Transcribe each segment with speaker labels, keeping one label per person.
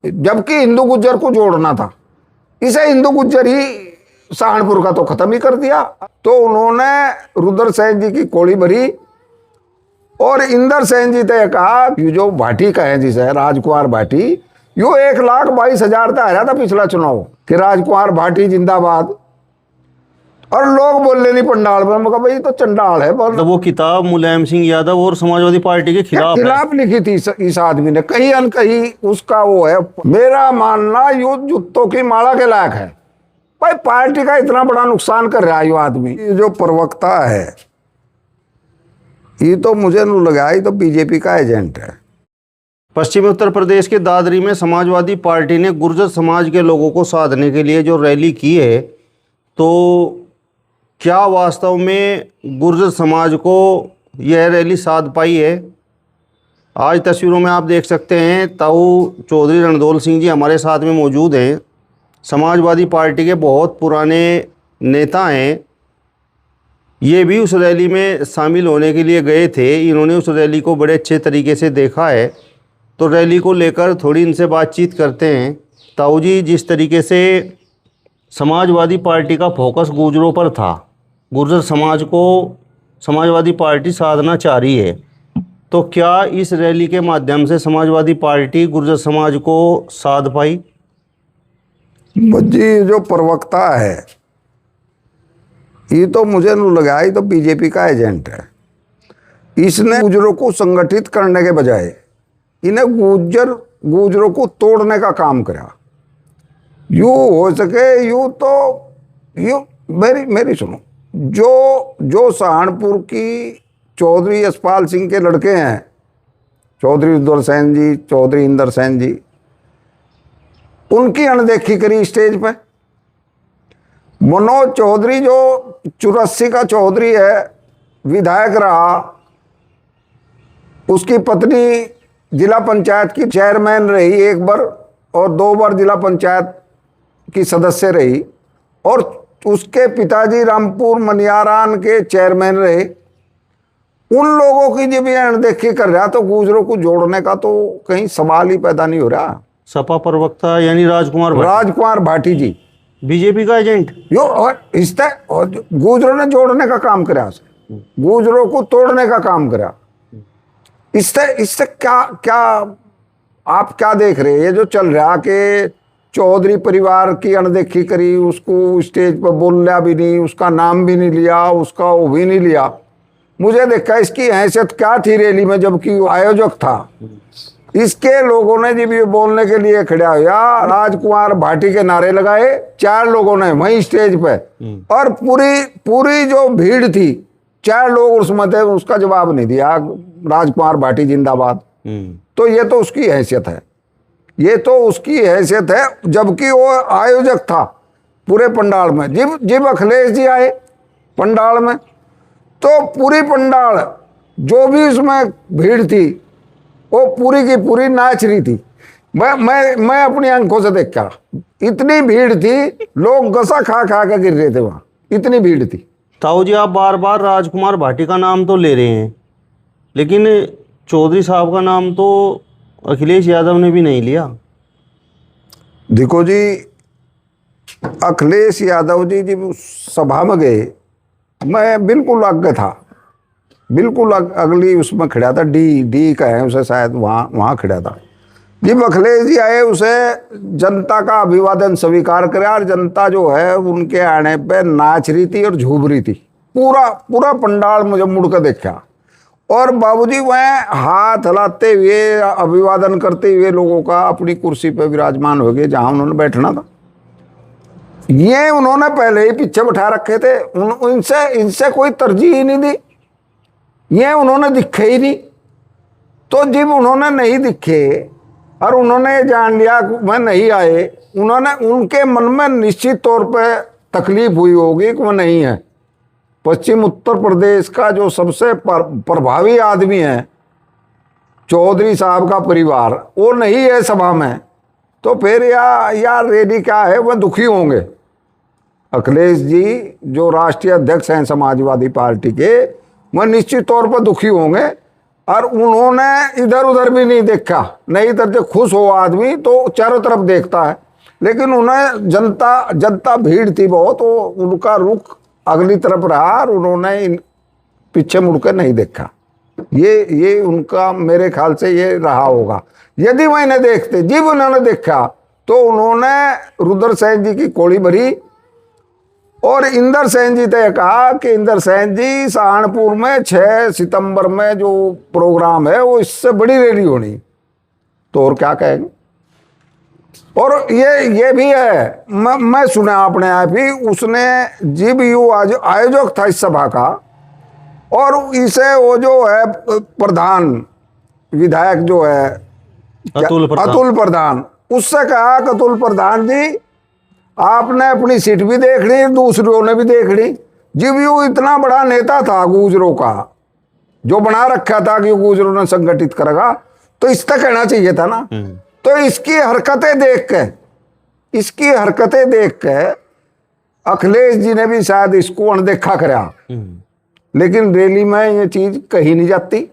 Speaker 1: जबकि हिंदू गुज्जर को जोड़ना था। इसे हिंदू गुज्जर ही सहारनपुर का तो खत्म ही कर दिया। तो उन्होंने रुद्र सेन जी की कोड़ी भरी और इंदर सेन जी ने कहा कि जो भाटी का है जिसे राजकुमार भाटी, यो 1,22,000 था हारा था पिछला चुनाव कि राजकुमार भाटी जिंदाबाद। और लोग बोले नहीं पंडाल में, मैं कहा भाई तो चंडाल है।
Speaker 2: तो वो किताब मुलायम सिंह यादव और समाजवादी पार्टी के खिलाफ
Speaker 1: लिखी थी इस आदमी ने, कहीं अन कहीं उसका वो है। मेरा मानना यो जूतों की माला के लायक है। भाई पार्टी का इतना बड़ा नुकसान कर रहा है यो आदमी। ये जो प्रवक्ता है ये तो मुझे नहीं लगा, ये तो बीजेपी का एजेंट है।
Speaker 2: पश्चिमी उत्तर प्रदेश के दादरी में समाजवादी पार्टी ने गुर्जर समाज के लोगों को साधने के लिए जो रैली की है, तो क्या वास्तव में गुर्जर समाज को यह रैली साध पाई है? आज तस्वीरों में आप देख सकते हैं ताऊ चौधरी रणदौल सिंह जी हमारे साथ में मौजूद हैं। समाजवादी पार्टी के बहुत पुराने नेता हैं। ये भी उस रैली में शामिल होने के लिए गए थे। इन्होंने उस रैली को बड़े अच्छे तरीके से देखा है, तो रैली को लेकर थोड़ी इनसे बातचीत करते हैं। ताऊ जी, जिस तरीके से समाजवादी पार्टी का फोकस गुर्जरों पर था, गुर्जर समाज को समाजवादी पार्टी साधना चाह रही है, तो क्या इस रैली के माध्यम से समाजवादी पार्टी गुर्जर समाज को साध पाई?
Speaker 1: जी, जो प्रवक्ता है ये तो मुझे नहीं लगा, ये तो बीजेपी का एजेंट है। इसने गुर्जरों को संगठित करने के बजाय इन्हें गुर्जरों को तोड़ने का काम करा। यूँ हो सके यूँ तो यूँ मेरी सुनो, जो सहारनपुर की चौधरी यशपाल सिंह के लड़के हैं, चौधरी रुद्र सेन जी, चौधरी इंदर सेन जी, उनकी अनदेखी करी स्टेज पे। मनोज चौधरी जो 84 का चौधरी है, विधायक रहा, उसकी पत्नी जिला पंचायत की चेयरमैन रही एक बार और 2 बार जिला पंचायत की सदस्य रही, और उसके पिताजी रामपुर मनियारान के चेयरमैन रहे। उन लोगों की जब ये अनदेखी कर रहा तो गुर्जरों को जोड़ने का तो कहीं सवाल ही पैदा नहीं हो रहा।
Speaker 2: सपा प्रवक्ता यानी राजकुमार भाटी जी बीजेपी का एजेंट
Speaker 1: यो, और इससे गुर्जरों ने जोड़ने का काम करा, गुर्जरों को तोड़ने का काम करा। इससे क्या आप क्या देख रहे हैं? ये जो चल रहा कि चौधरी परिवार की अनदेखी करी, उसको स्टेज पर बोलना भी नहीं, उसका नाम भी नहीं लिया, उसका वो भी नहीं लिया। मुझे देखा इसकी हैसियत क्या थी रैली में, जबकि वो आयोजक था। इसके लोगों ने जब ये बोलने के लिए खड़ा हुआ, राजकुमार भाटी के नारे लगाए 4 लोगों ने वहीं स्टेज पे, और पूरी जो भीड़ थी 4 लोग उसमें थे, उसका जवाब नहीं दिया राजकुमार भाटी जिंदाबाद। तो ये तो उसकी हैसियत है, ये तो उसकी हैसियत है, जबकि वो आयोजक था पूरे पंडाल में। जब अखिलेश जी आए पंडाल में तो पूरी पंडाल जो भी उसमें भीड़ थी वो पूरी की पूरी नाच रही थी। मैं अपनी आंखों से देखा, इतनी भीड़ थी, लोग गसा खा के गिर रहे थे वहां, इतनी भीड़ थी।
Speaker 2: ताऊ जी, आप बार बार राजकुमार भाटी का नाम तो ले रहे हैं, लेकिन चौधरी साहब का नाम तो अखिलेश यादव ने भी नहीं लिया।
Speaker 1: देखो जी, अखिलेश यादव जी जब सभा में गए, मैं बिल्कुल आगे था, बिल्कुल अगली उसमें खड़ा था, डी का है उसे शायद, वहाँ खड़ा था। जब अखिलेश जी आए, उसे जनता का अभिवादन स्वीकार करा, और जनता जो है उनके आने पे नाच रही थी और झूम रही थी। पूरा पंडाल मुझे मुड़ कर देखा, और बाबूजी वह हाथ हिलाते हुए अभिवादन करते हुए लोगों का अपनी कुर्सी पे विराजमान हो गए जहां उन्होंने बैठना था। ये उन्होंने पहले ही पीछे बैठा रखे थे, इनसे कोई तरजीह ही नहीं दी, ये उन्होंने दिखे ही नहीं। तो जब उन्होंने नहीं दिखे और उन्होंने जान लिया मैं नहीं आए, उनके मन में निश्चित तौर पे तकलीफ हुई होगी कि वो नहीं है। पश्चिम उत्तर प्रदेश का जो सबसे प्रभावी आदमी है चौधरी साहब का परिवार, वो नहीं है सभा में, तो फिर यार रैली क्या है, वह दुखी होंगे। अखिलेश जी जो राष्ट्रीय अध्यक्ष हैं समाजवादी पार्टी के, वह निश्चित तौर पर दुखी होंगे। और उन्होंने इधर उधर भी नहीं देखा। नहीं इधर से खुश हो आदमी तो चारों तरफ देखता है, लेकिन उन्हें जनता भीड़ थी बहुत, तो उनका रुख अगली तरफ रहा और उन्होंने पीछे मुड़ के नहीं देखा। ये उनका मेरे ख्याल से ये रहा होगा। यदि वह इन्हें देखते, जब उन्होंने देखा तो उन्होंने रुद्र सेन जी की कोड़ी भरी और इंदर सेन जी ने कहा कि इंदर सेन जी सहारनपुर में 6 सितंबर में जो प्रोग्राम है वो इससे बड़ी रैली होनी, तो और क्या कहेंगे। और ये भी है, मैं सुना आपने आप ही, उसने जीबीयू आयोजक था इस सभा का, और इसे वो जो है प्रधान विधायक जो है अतुल प्रधान, उससे कहा कि अतुल प्रधान जी आपने अपनी सीट भी देख ली, दूसरों ने भी देख ली। जीबीयू इतना बड़ा नेता था गुर्जरों का, जो बना रखा था कि गुर्जरों ने संगठित करेगा, तो इस तक कहना चाहिए था ना। तो इसकी हरकतें देख के अखिलेश जी ने भी शायद इसको अनदेखा करा, लेकिन रैली में ये चीज कही नहीं जाती।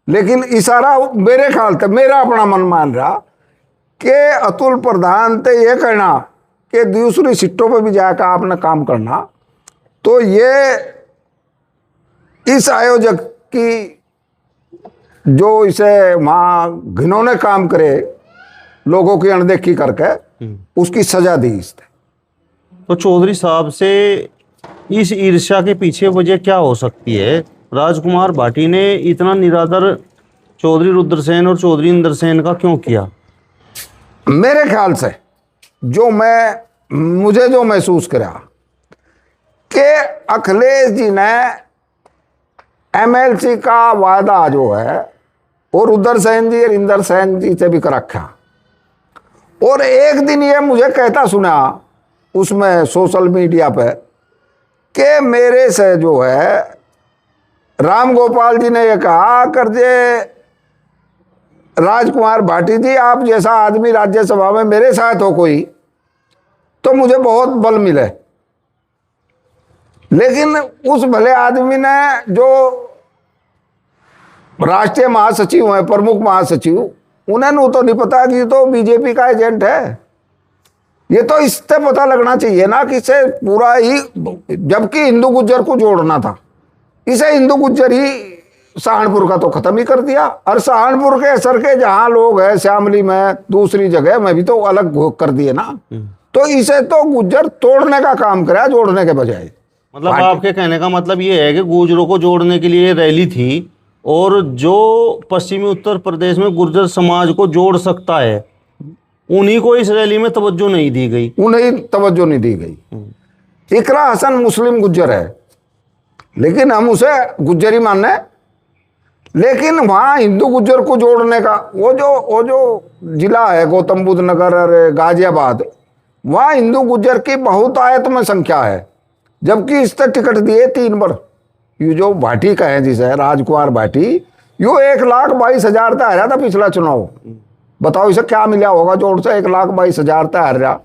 Speaker 1: लेकिन इशारा मेरे ख्याल से, मेरा अपना मन मान रहा कि अतुल प्रधान ते ये कहना कि दूसरी सीटों पे भी जाकर आपने काम करना, तो ये इस आयोजक की जो इसे वहाँ घिनौने काम करे, लोगों की अनदेखी करके, उसकी सजा दी इसने।
Speaker 2: तो चौधरी साहब से इस ईर्ष्या के पीछे वजह क्या हो सकती है? राजकुमार भाटी ने इतना निरादर चौधरी रुद्रसेन और चौधरी इंदर सेन का क्यों किया?
Speaker 1: मेरे ख्याल से मुझे जो महसूस करा कि अखिलेश जी ने एमएलसी का वादा जो है वो रुद्र सेन जी और इंदर सेन जी से भी कर रखा। और एक दिन ये मुझे कहता सुना उसमें सोशल मीडिया पे कि मेरे से जो है राम गोपाल जी ने ये कहा कर जे राजकुमार भाटी जी आप जैसा आदमी राज्यसभा में मेरे साथ हो कोई तो मुझे बहुत बल मिले। लेकिन उस भले आदमी ने जो राष्ट्रीय महासचिव है, प्रमुख महासचिव, उन्हें तो नहीं पता कि तो बीजेपी का एजेंट है। ये तो इससे पता लगना चाहिए ना कि इसे पूरा ही, जबकि हिंदू गुज्जर को जोड़ना था, इसे हिंदू गुज्जर ही सहारनपुर का तो खत्म ही कर दिया। और सहारनपुर के असर के जहां लोग हैं श्यामली में, दूसरी जगह में भी तो अलग कर दिए ना। तो इसे तो गुज्जर तोड़ने का काम करा, जोड़ने के बजाय।
Speaker 2: मतलब आपके कहने का मतलब ये है कि गुर्जरों को जोड़ने के लिए रैली थी, और जो पश्चिमी उत्तर प्रदेश में गुर्जर समाज को जोड़ सकता है उन्हीं को इस रैली में तवज्जो नहीं दी गई।
Speaker 1: उन्हें तवज्जो नहीं दी गई। इकरा हसन मुस्लिम गुज्जर है, लेकिन हम उसे गुज्जर ही मानने। लेकिन वहाँ हिंदू गुज्जर को जोड़ने का वो जो जिला है गौतम बुद्ध नगर और गाजियाबाद, वहाँ हिंदू गुज्जर की बहुतायत में संख्या है, जबकि इससे टिकट दिए 3 बार। ये जो भाटी का है जिसे राजकुमार भाटी, यो 1,22,000 तक हारा था पिछला चुनाव। बताओ इसे क्या मिला होगा जोड़ से? 1,22,000 तक हार रहा,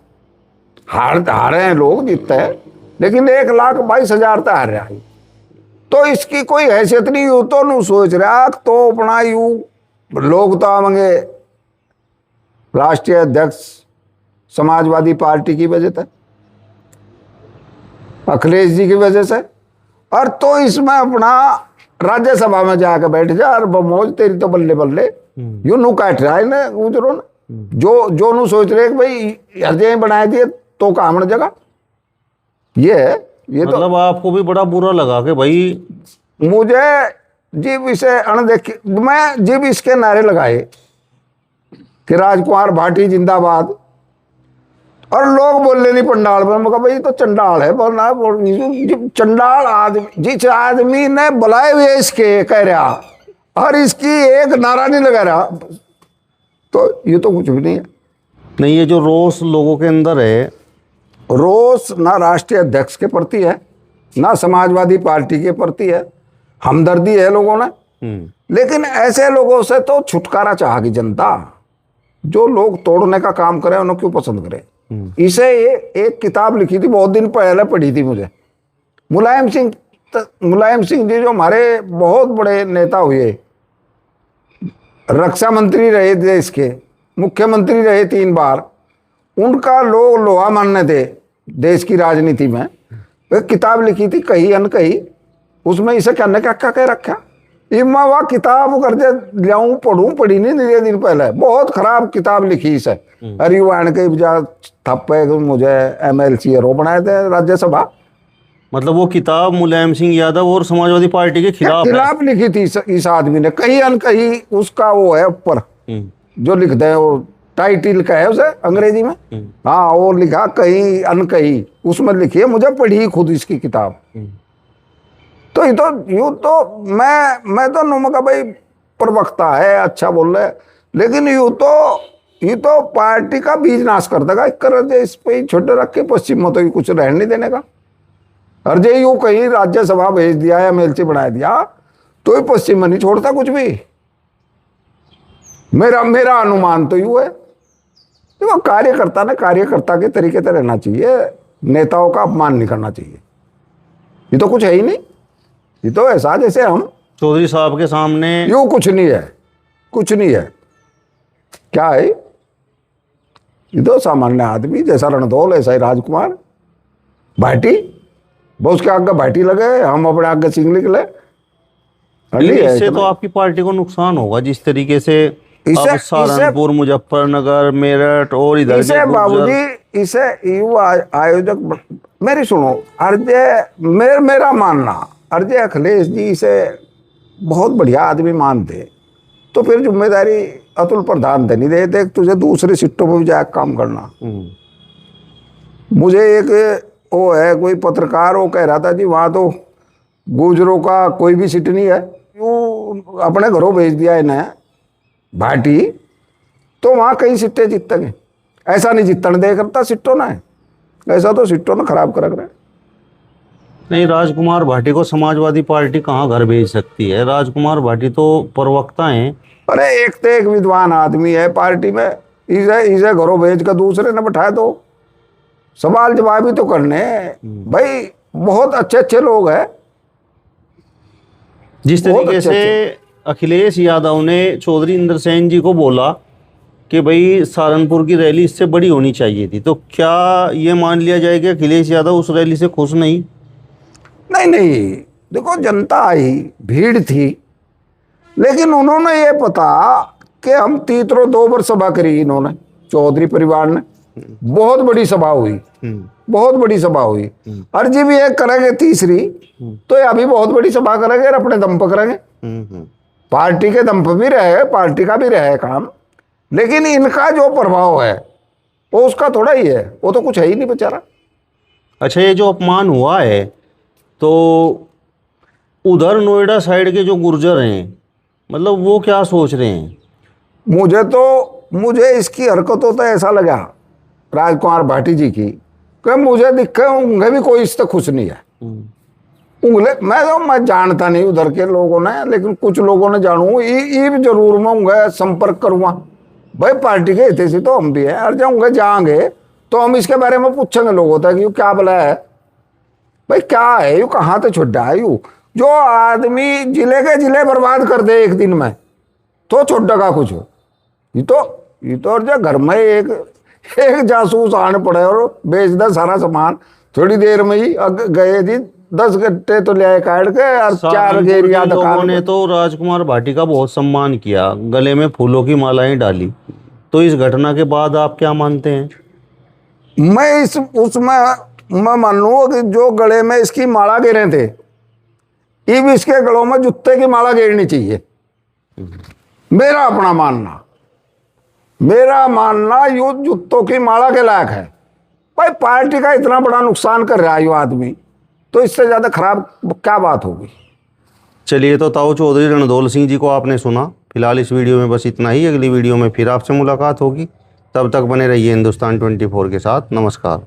Speaker 1: हारे हैं लोग, जीतते हैं, लेकिन 1,22,000 तक हार रहा है। तो इसकी कोई हैसियत नहीं। यू तो नहीं सोच रहा तो अपना यू लोग तो आवेंगे राष्ट्रीय अध्यक्ष समाजवादी पार्टी की वजह से, अखिलेश जी की वजह से, और तो इसमें अपना राज्यसभा में जाकर बैठ जा और बमौज तेरी तो बल्ले बल्ले यू नु काट रहा है ना गुजरो ना। जो नु सोच रहे कि भाई हृदय बनाए दिए तो काम जगह। ये
Speaker 2: मतलब आपको भी बड़ा बुरा लगा कि भाई
Speaker 1: मुझे जीव इसे अनदेखी, मैं जीव इसके नारे लगाए कि राजकुमार भाटी जिंदाबाद, और लोग बोले नहीं पंडाल में। मैं कहा भाई तो चंडाल है, बोलना चंडाल आदमी, जिस आदमी ने बुलाए हुए इसके कह रहा और इसकी एक नारा नहीं लगा रहा, तो ये तो कुछ भी नहीं है।
Speaker 2: नहीं, ये जो रोष लोगों के अंदर है,
Speaker 1: रोष ना राष्ट्रीय अध्यक्ष के प्रति है, ना समाजवादी पार्टी के प्रति है, हमदर्दी है लोगों ने। लेकिन ऐसे लोगों से तो छुटकारा चाहेगी जनता। जो लोग तोड़ने का काम करें उन्हें क्यों पसंद करें? इसे एक किताब लिखी थी, बहुत दिन पहले पढ़ी थी मुझे। मुलायम सिंह जी जो हमारे बहुत बड़े नेता हुए, रक्षा मंत्री रहे देश के, मुख्यमंत्री रहे 3 बार, उनका लोग लोहा मानने थे देश की राजनीति में। वे किताब लिखी थी कहीं अन कहीं, उसमें इसे कहने का क्या कह रखा। इमा वह किताब कर दे लियाऊं पढ़ूं, पढ़ी नहीं 2 दिन पहले, बहुत खराब किताब लिखी इसे। अरे वाण के थप्पे मुझे MLC रो बनाए थे राज्यसभा।
Speaker 2: मतलब वो किताब मुलायम सिंह यादव और समाजवादी पार्टी के खिलाफ
Speaker 1: लिखी थी इस आदमी ने, कहीं अन कहीं उसका वो है ऊपर जो लिखते हैं, वो टाइटिल का है उसे अंग्रेजी में, हाँ, और लिखा कहीं अन कहीं, उसमें लिखी है, मुझे पढ़ी खुद इसकी किताब। तो यूं तो मैं तो नुमा का भाई प्रवक्ता है, अच्छा बोल रहे, लेकिन यूं तो पार्टी का बीज नाश कर देगा इस पे ही छोटे रख के, पश्चिम में तो कुछ रहने नहीं देने का। और जो यूं कहीं राज्यसभा भेज दिया या MLC बना दिया तो ही पश्चिम में नहीं छोड़ता कुछ भी। मेरा अनुमान तो यूं है। देखो कार्यकर्ता ने कार्यकर्ता के तरीके से रहना चाहिए, नेताओं का अपमान नहीं करना चाहिए। ये तो कुछ है ही नहीं, ये तो ऐसा जैसे हम
Speaker 2: चौधरी साहब के सामने
Speaker 1: यूं कुछ नहीं है, कुछ नहीं है। क्या है ये तो सामान्य आदमी, जैसा रणधौल ऐसा ही राजकुमार भाटी, बहुत उसके आगे भाटी लगे, हम अपने आगे सिंह निकले।
Speaker 2: इससे तो आपकी पार्टी को नुकसान होगा जिस तरीके से सहारनपुर, मुजफ्फरनगर, मेरठ और इधर
Speaker 1: इसे बाबूजी, इसे युवा आयोजक मेरी सुनो, अर्जय मेरा मानना, अर्जय अखिलेश जी इसे बहुत बढ़िया आदमी मानते, तो फिर जिम्मेदारी अतुल प्रधान नहीं दे, देख तुझे दूसरे सीटों पर भी जाकर काम करना। मुझे एक वो है कोई पत्रकार, वो कह रहा था जी वहाँ तो गुजरों का कोई भी सीट नहीं है, यूँ अपने घरों भेज दिया इन्हें भाटी, तो वहाँ कई सीटें जीतेंगे। ऐसा नहीं जीतने दे करता सीटों ने, ऐसा तो सीटों ने खराब कर रहे।
Speaker 2: नहीं, राजकुमार भाटी को समाजवादी पार्टी कहाँ घर भेज सकती है? राजकुमार भाटी तो प्रवक्ता हैं।
Speaker 1: अरे एक तो एक विद्वान आदमी है पार्टी में, इसे घरों भेज कर दूसरे ने बैठाए दो, सवाल जवाब ही तो करने भाई। बहुत अच्छे अच्छे लोग हैं।
Speaker 2: जिस तरीके से अखिलेश यादव ने चौधरी इंद्र सेन जी को बोला कि भाई सहारनपुर की रैली इससे बड़ी होनी चाहिए थी, तो क्या ये मान लिया जाए कि अखिलेश यादव उस रैली से खुश नहीं?
Speaker 1: नहीं, देखो जनता आई, भीड़ थी, लेकिन उन्होंने ये पता कि हम तीसरों 2 बार सभा करी इन्होंने, चौधरी परिवार ने, बहुत बड़ी सभा हुई, बहुत बड़ी सभा हुई। अर्जी भी एक करेंगे तीसरी, तो ये अभी बहुत बड़ी सभा करेंगे और अपने दम पर करेंगे। पार्टी के दम पर भी रहे, पार्टी का भी रहे काम, लेकिन इनका जो प्रभाव है वो उसका थोड़ा ही है, वो तो कुछ है ही नहीं बेचारा।
Speaker 2: अच्छा, ये जो अपमान हुआ है, तो उधर नोएडा साइड के जो गुर्जर हैं, मतलब वो क्या सोच रहे हैं? मुझे इसकी हरकतों तो ऐसा लगा राजकुमार भाटी जी की कि मुझे दिखे उंगे भी कोई इससे खुश नहीं है। उंगले मैं जानता नहीं उधर के लोगों ने, लेकिन कुछ लोगों ने जानू ये भी जरूर मैं उंगे संपर्क करूँगा भाई, पार्टी के हित से तो हम भी हैं, और जाऊँगे जाएंगे तो हम इसके बारे में पूछेंगे लोगों तक कि क्या बोला है भाई, क्या है यू, कहाँ तो छुट्टा है यू। जो आदमी जिले के जिले बर्बाद कर दे एक दिन में तो छुट्टा का कुछ हो, ये तो और जो घर में एक जासूस आने पड़े और बेच दे सारा सामान, थोड़ी देर में ही गए जी 10 घंटे तो ले आए काट के, और 4 घेरिया लोगों ने तो राजकुमार भाटी का बहुत सम्मान किया, गले में फूलों की मालाएं डाली, तो इस घटना के बाद आप क्या मानते हैं?
Speaker 1: मैं मान लूँ कि जो गले में इसकी माला गिरे थे, ये भी इसके गलों में जूते की माला गिरनी चाहिए। मेरा अपना मानना यू जूतों की माला के लायक है भाई। पार्टी का इतना बड़ा नुकसान कर रहा है यू आदमी, तो इससे ज्यादा खराब क्या बात होगी।
Speaker 2: चलिए, तो ताऊ चौधरी रणधौल सिंह जी को आपने सुना। फिलहाल इस वीडियो में बस इतना ही। अगली वीडियो में फिर आपसे मुलाकात होगी, तब तक बने रहिए हिंदुस्तान 24 के साथ। नमस्कार।